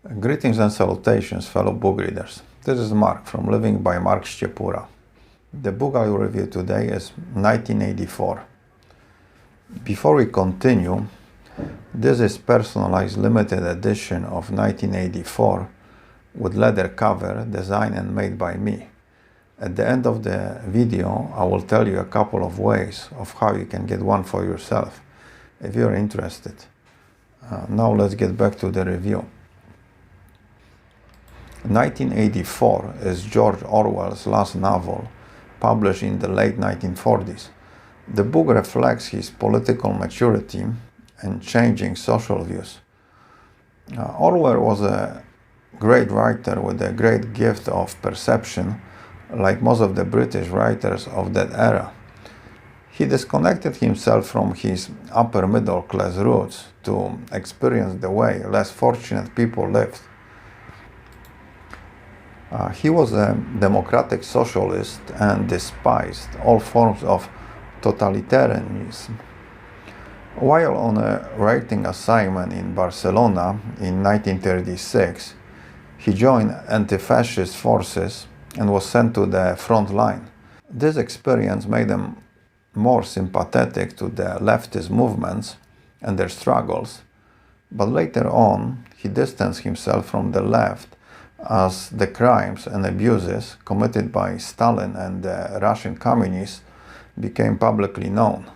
Greetings and salutations, fellow book readers. This is Mark from Living by Mark Szczepura. The book I will review today is 1984. Before we continue, this is personalized limited edition of 1984 with leather cover designed and made by me. At the end of the video, I will tell you a couple of ways of how you can get one for yourself if you're interested. Now let's get back to the review. 1984 is George Orwell's last novel, published in the late 1940s. The book reflects his political maturity and changing social views. Orwell was a great writer with a great gift of perception, like most of the British writers of that era. He disconnected himself from his upper middle class roots to experience the way less fortunate people lived. He was a democratic socialist and despised all forms of totalitarianism. While on a writing assignment in Barcelona in 1936, he joined anti-fascist forces and was sent to the front line. This experience made him more sympathetic to the leftist movements and their struggles, but later on he distanced himself from the left as the crimes and abuses committed by Stalin and the Russian communists became publicly known.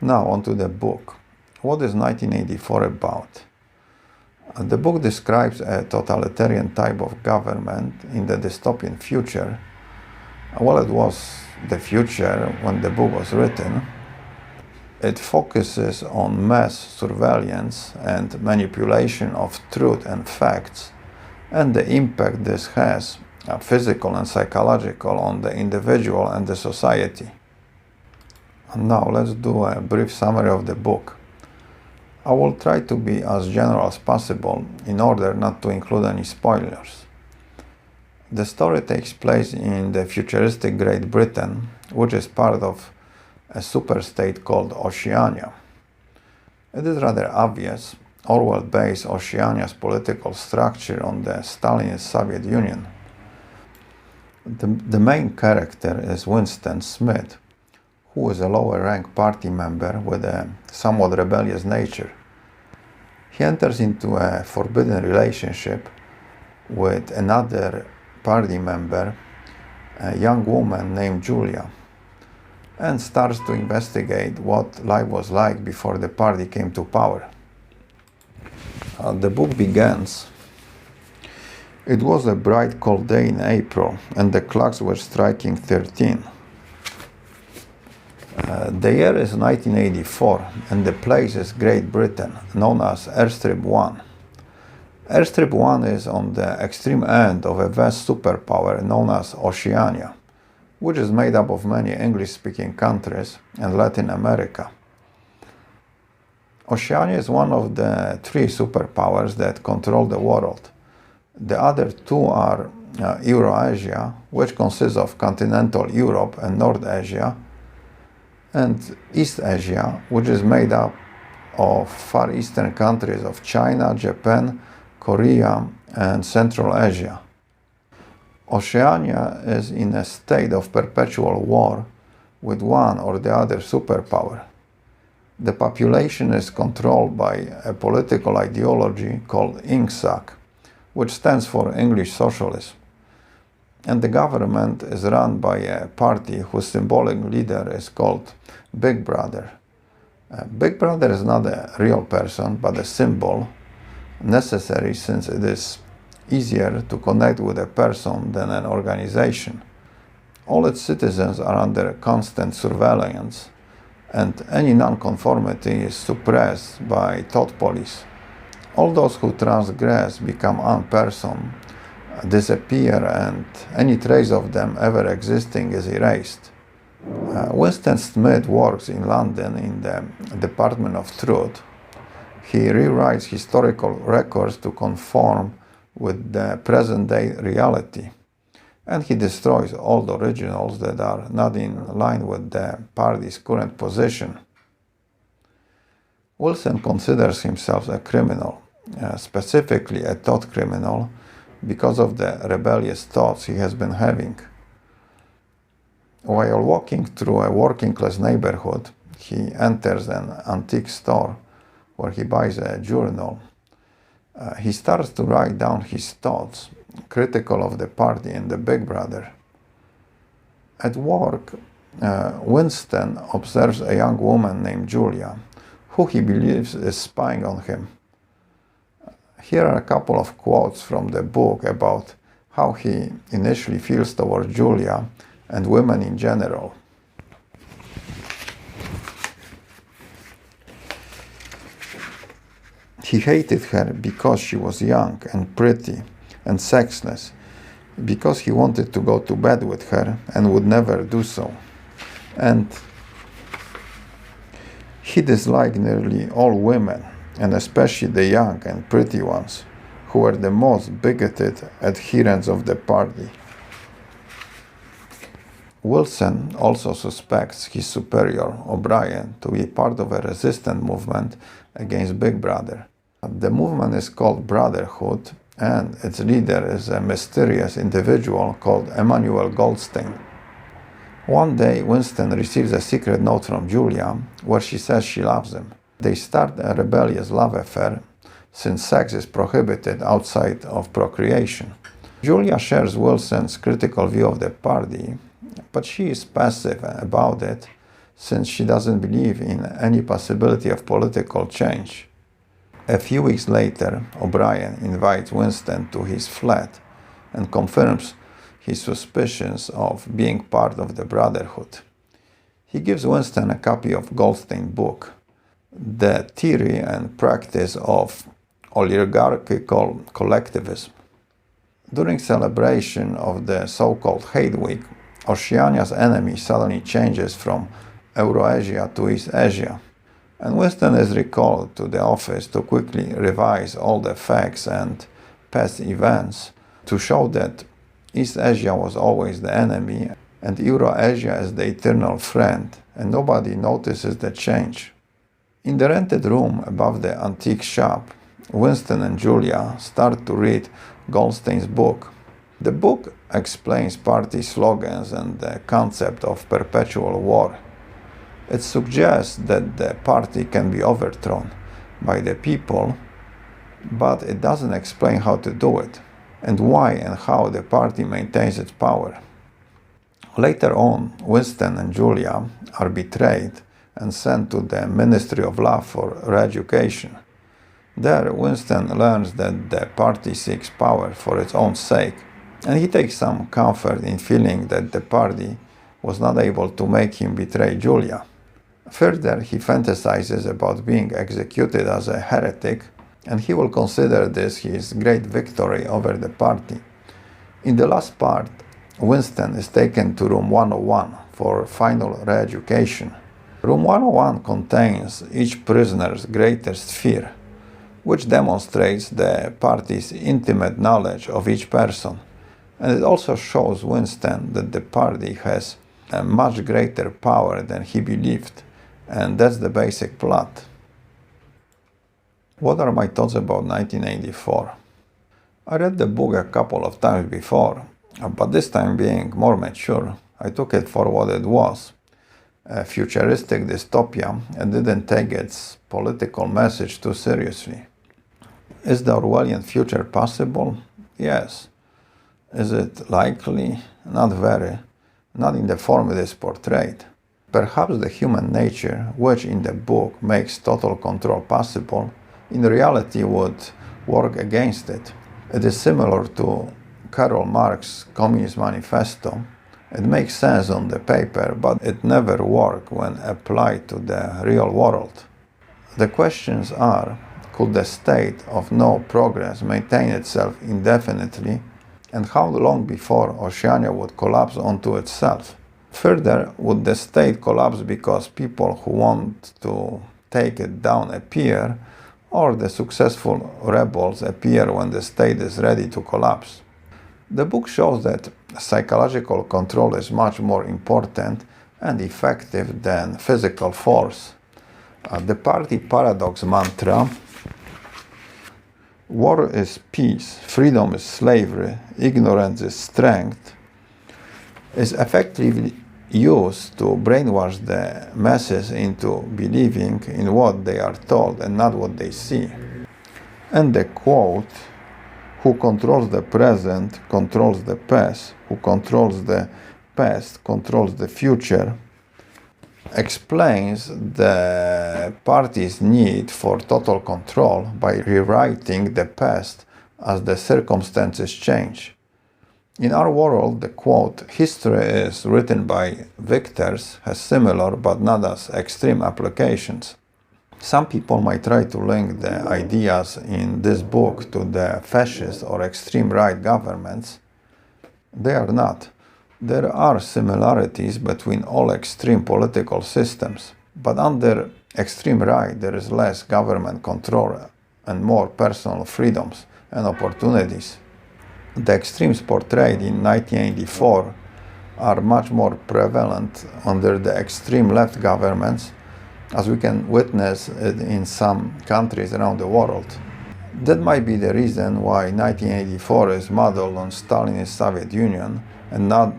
Now onto the book. What is 1984 about? The book describes a totalitarian type of government in the dystopian future. Well, it was the future when the book was written. It focuses on mass surveillance and manipulation of truth and facts, and the impact this has, physical and psychological, on the individual and the society. And now let's do a brief summary of the book. I will try to be as general as possible in order not to include any spoilers. The story takes place in the futuristic Great Britain, which is part of a superstate called Oceania. It is rather obvious Orwell based Oceania's political structure on the Stalinist Soviet Union. The main character is Winston Smith, who is a lower-ranked party member with a somewhat rebellious nature. He enters into a forbidden relationship with another party member, a young woman named Julia, and starts to investigate what life was like before the party came to power. The book begins. It was a bright cold day in April, and the clocks were striking 13. The year is 1984, and the place is Great Britain, known as Airstrip 1. Airstrip 1 is on the extreme end of a vast superpower known as Oceania, which is made up of many English-speaking countries and Latin America. Oceania is one of the three superpowers that control the world. The other two are Eurasia, which consists of continental Europe and North Asia, and East Asia, which is made up of Far Eastern countries of China, Japan, Korea, and Central Asia. Oceania is in a state of perpetual war with one or the other superpower. The population is controlled by a political ideology called INCSAC, which stands for English Socialism. And the government is run by a party whose symbolic leader is called Big Brother. Big Brother is not a real person, but a symbol, necessary since it is easier to connect with a person than an organization. All its citizens are under constant surveillance, and any non-conformity is suppressed by thought police. All those who transgress become unpersoned, disappear, and any trace of them ever existing is erased. Winston Smith works in London in the Department of Truth. He rewrites historical records to conform with the present-day reality, and he destroys all the originals that are not in line with the party's current position. Wilson considers himself a criminal specifically a thought criminal, because of the rebellious thoughts he has been having. While walking through a working-class neighborhood, he enters an antique store where he buys a journal. He starts to write down his thoughts, critical of the party and the Big Brother. At work, Winston observes a young woman named Julia, who he believes is spying on him. Here are a couple of quotes from the book about how he initially feels toward Julia and women in general. He hated her because she was young and pretty and sexless, because he wanted to go to bed with her and would never do so. And he disliked nearly all women, and especially the young and pretty ones, who were the most bigoted adherents of the party. Wilson also suspects his superior, O'Brien, to be part of a resistance movement against Big Brother. The movement is called Brotherhood, and its leader is a mysterious individual called Emmanuel Goldstein. One day, Winston receives a secret note from Julia where she says she loves him. They start a rebellious love affair, since sex is prohibited outside of procreation. Julia shares Wilson's critical view of the party, but she is passive about it, since she doesn't believe in any possibility of political change. A few weeks later, O'Brien invites Winston to his flat and confirms his suspicions of being part of the Brotherhood. He gives Winston a copy of Goldstein's book, The Theory and Practice of Oligarchical Collectivism. During celebration of the so-called Hate Week, Oceania's enemy suddenly changes from Eurasia to East Asia, and Winston is recalled to the office to quickly revise all the facts and past events to show that East Asia was always the enemy and Eurasia is the eternal friend, and nobody notices the change. In the rented room above the antique shop, Winston and Julia start to read Goldstein's book. The book explains party slogans and the concept of perpetual war. It suggests that the party can be overthrown by the people, but it doesn't explain how to do it, and why and how the party maintains its power. Later on, Winston and Julia are betrayed and sent to the Ministry of Law for re-education. There, Winston learns that the party seeks power for its own sake, and he takes some comfort in feeling that the party was not able to make him betray Julia. Further, he fantasizes about being executed as a heretic, and he will consider this his great victory over the party. In the last part, Winston is taken to room 101 for final re-education. Room 101 contains each prisoner's greatest fear, which demonstrates the party's intimate knowledge of each person. And it also shows Winston that the party has a much greater power than he believed, and that's the basic plot. What are my thoughts about 1984? I read the book a couple of times before, but this time being more mature, I took it for what it was, a futuristic dystopia, and didn't take its political message too seriously. Is the Orwellian future possible? Yes. Is it likely? Not very. Not in the form it is portrayed. Perhaps the human nature, which in the book makes total control possible, in reality would work against it. It is similar to Karl Marx's Communist Manifesto. It makes sense on the paper, but it never works when applied to the real world. The questions are, could the state of no progress maintain itself indefinitely, and how long before Oceania would collapse onto itself? Further, would the state collapse because people who want to take it down appear, or the successful rebels appear when the state is ready to collapse? The book shows that psychological control is much more important and effective than physical force. The party paradox mantra War is peace, freedom is slavery, ignorance is strength, is effectively used to brainwash the masses into believing in what they are told and not what they see. And the quote, "Who controls the present controls the past, who controls the past controls the future," explains the party's need for total control by rewriting the past as the circumstances change. In our world, the quote, "History is written by victors," has similar but not as extreme applications. Some people might try to link the ideas in this book to the fascist or extreme right governments. They are not. There are similarities between all extreme political systems, but under extreme right there is less government control and more personal freedoms and opportunities. The extremes portrayed in 1984 are much more prevalent under the extreme left governments, as we can witness it in some countries around the world. That might be the reason why 1984 is modeled on Stalin's Soviet Union and not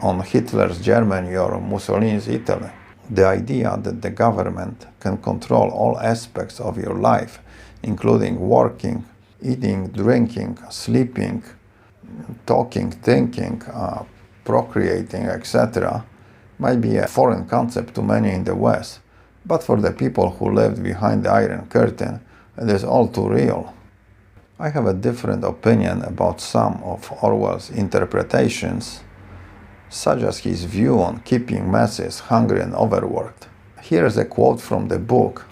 on Hitler's Germany or Mussolini's Italy. The idea that the government can control all aspects of your life, including working, eating, drinking, sleeping, talking, thinking, procreating, etc., might be a foreign concept to many in the West, but for the people who lived behind the Iron Curtain, it is all too real. I have a different opinion about some of Orwell's interpretations, such as his view on keeping masses hungry and overworked. Here is a quote from the book.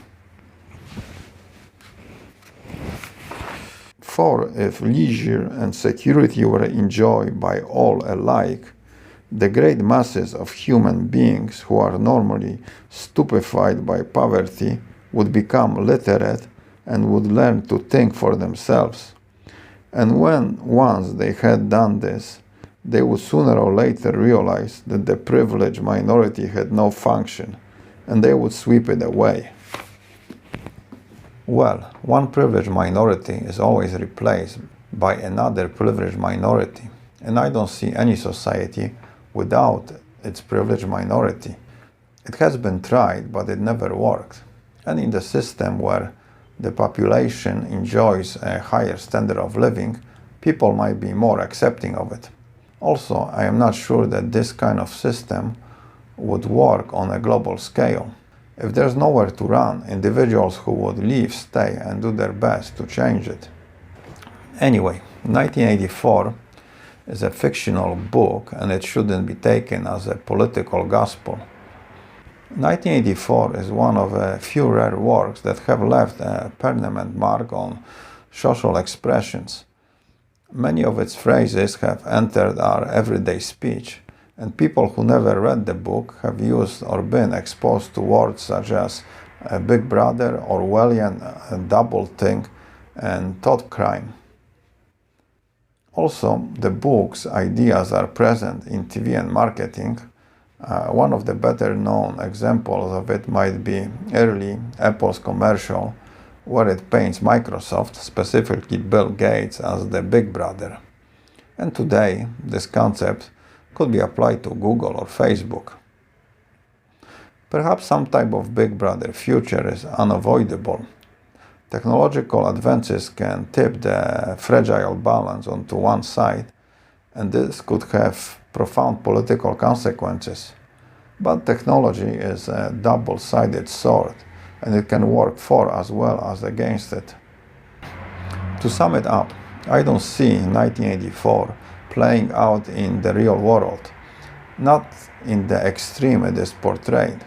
"For if leisure and security were enjoyed by all alike, the great masses of human beings who are normally stupefied by poverty would become literate and would learn to think for themselves. And when once they had done this, they would sooner or later realize that the privileged minority had no function, and they would sweep it away." Well, one privileged minority is always replaced by another privileged minority, and I don't see any society without its privileged minority. It has been tried, but it never worked. And in the system where the population enjoys a higher standard of living, people might be more accepting of it. Also, I am not sure that this kind of system would work on a global scale. If there's nowhere to run, individuals who would leave stay and do their best to change it. Anyway, 1984 is a fictional book and it shouldn't be taken as a political gospel. 1984 is one of a few rare works that have left a permanent mark on social expressions. Many of its phrases have entered our everyday speech, and people who never read the book have used or been exposed to words such as Big Brother, Orwellian, double-think, and thought crime. Also, the book's ideas are present in TV and marketing. One of the better known examples of it might be early Apple's commercial, where it paints Microsoft, specifically Bill Gates, as the Big Brother. And today, this concept could be applied to Google or Facebook. Perhaps some type of Big Brother future is unavoidable. Technological advances can tip the fragile balance onto one side, and this could have profound political consequences. But technology is a double-sided sword, and it can work for as well as against it. To sum it up, I don't see 1984 playing out in the real world, not in the extreme it is portrayed.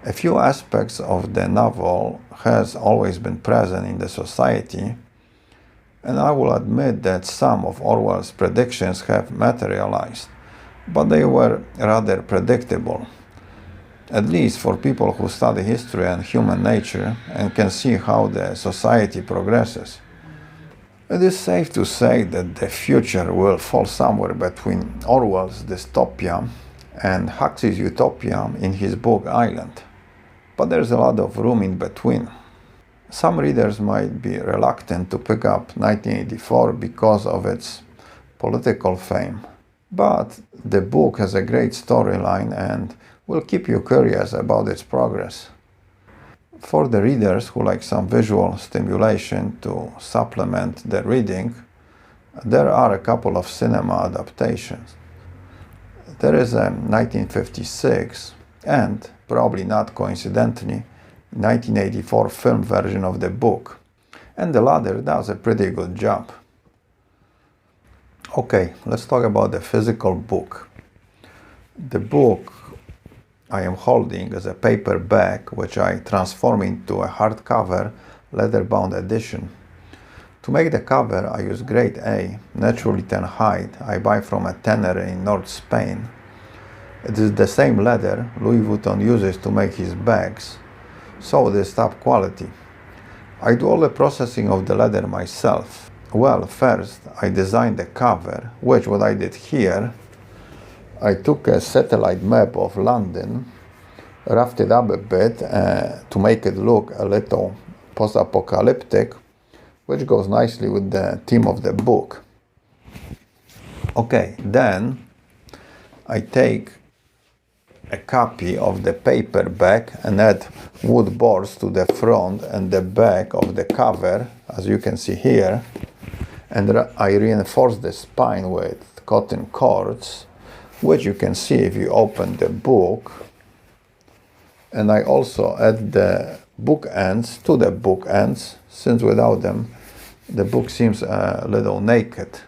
A few aspects of the novel has always been present in the society, and I will admit that some of Orwell's predictions have materialized, but they were rather predictable, at least for people who study history and human nature and can see how the society progresses. It is safe to say that the future will fall somewhere between Orwell's dystopia and Huxley's utopia in his book Island. But there's a lot of room in between. Some readers might be reluctant to pick up 1984 because of its political fame, but the book has a great storyline and will keep you curious about its progress. For the readers who like some visual stimulation to supplement their reading, there are a couple of cinema adaptations. There is a 1956 and, probably not coincidentally, 1984 film version of the book, and the latter does a pretty good job. Okay, let's talk about the physical book. The book I am holding is a paperback which I transform into a hardcover leather-bound edition. To make the cover, I use grade A, naturally tan hide I buy from a tanner in North Spain. It is the same leather Louis Vuitton uses to make his bags, so it is top quality. I do all the processing of the leather myself. Well, first I designed the cover, which what I did here, I took a satellite map of London, roughed it up a bit to make it look a little post-apocalyptic, which goes nicely with the theme of the book. Okay, then I take a copy of the paperback and add wood boards to the front and the back of the cover, as you can see here, and I reinforce the spine with cotton cords, which you can see if you open the book. And I also add the book ends to the book ends, since without them the book seems a little naked.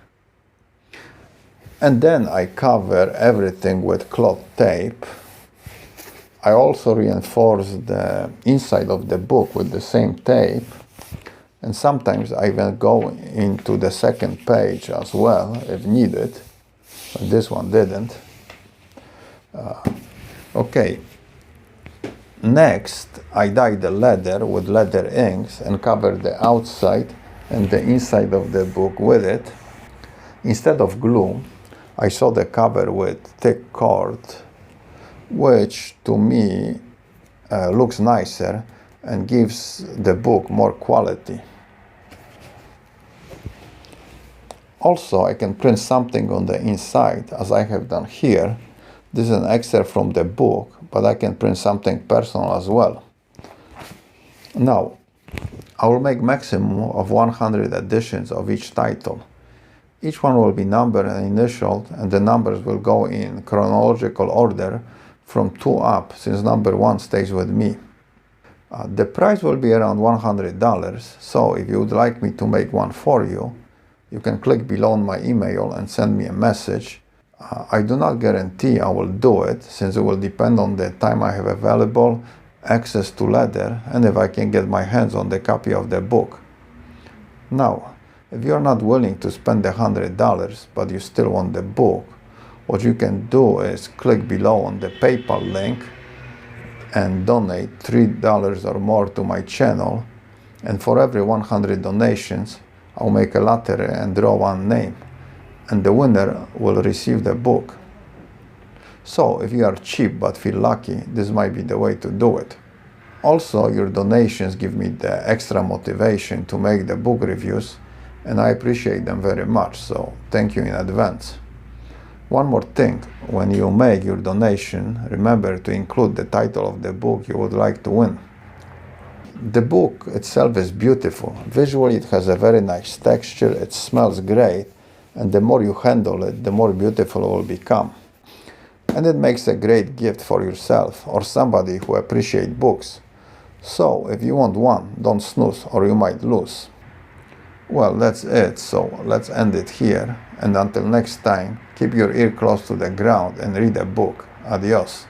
And then I cover everything with cloth tape. I also reinforce the inside of the book with the same tape, and sometimes I even go into the second page as well if needed, but this one didn't. Okay. Next, I dye the leather with leather inks and cover the outside and the inside of the book with it. Instead of glue, I sew the cover with thick cord, which to me looks nicer and gives the book more quality. Also, I can print something on the inside, as I have done here. This is an excerpt from the book, but I can print something personal as well. Now, I will make maximum of 100 editions of each title. Each one will be numbered and initialed, and the numbers will go in chronological order from 2 up, since number 1 stays with me. The price will be around $100, so if you would like me to make one for you, you can click below on my email and send me a message. I do not guarantee I will do it, since it will depend on the time I have available, access to leather, and if I can get my hands on the copy of the book. Now, if you are not willing to spend the $100, but you still want the book, what you can do is click below on the PayPal link and donate $3 or more to my channel, and for every 100 donations, I'll make a lottery and draw one name, and the winner will receive the book. So, if you are cheap but feel lucky, this might be the way to do it. Also, your donations give me the extra motivation to make the book reviews, and I appreciate them very much, so thank you in advance. One more thing, when you make your donation, remember to include the title of the book you would like to win. The book itself is beautiful. Visually, it has a very nice texture, it smells great, and the more you handle it, the more beautiful it will become. And it makes a great gift for yourself or somebody who appreciates books. So, if you want one, don't snooze or you might lose. Well, that's it, so let's end it here, and until next time, keep your ear close to the ground and read a book. Adios.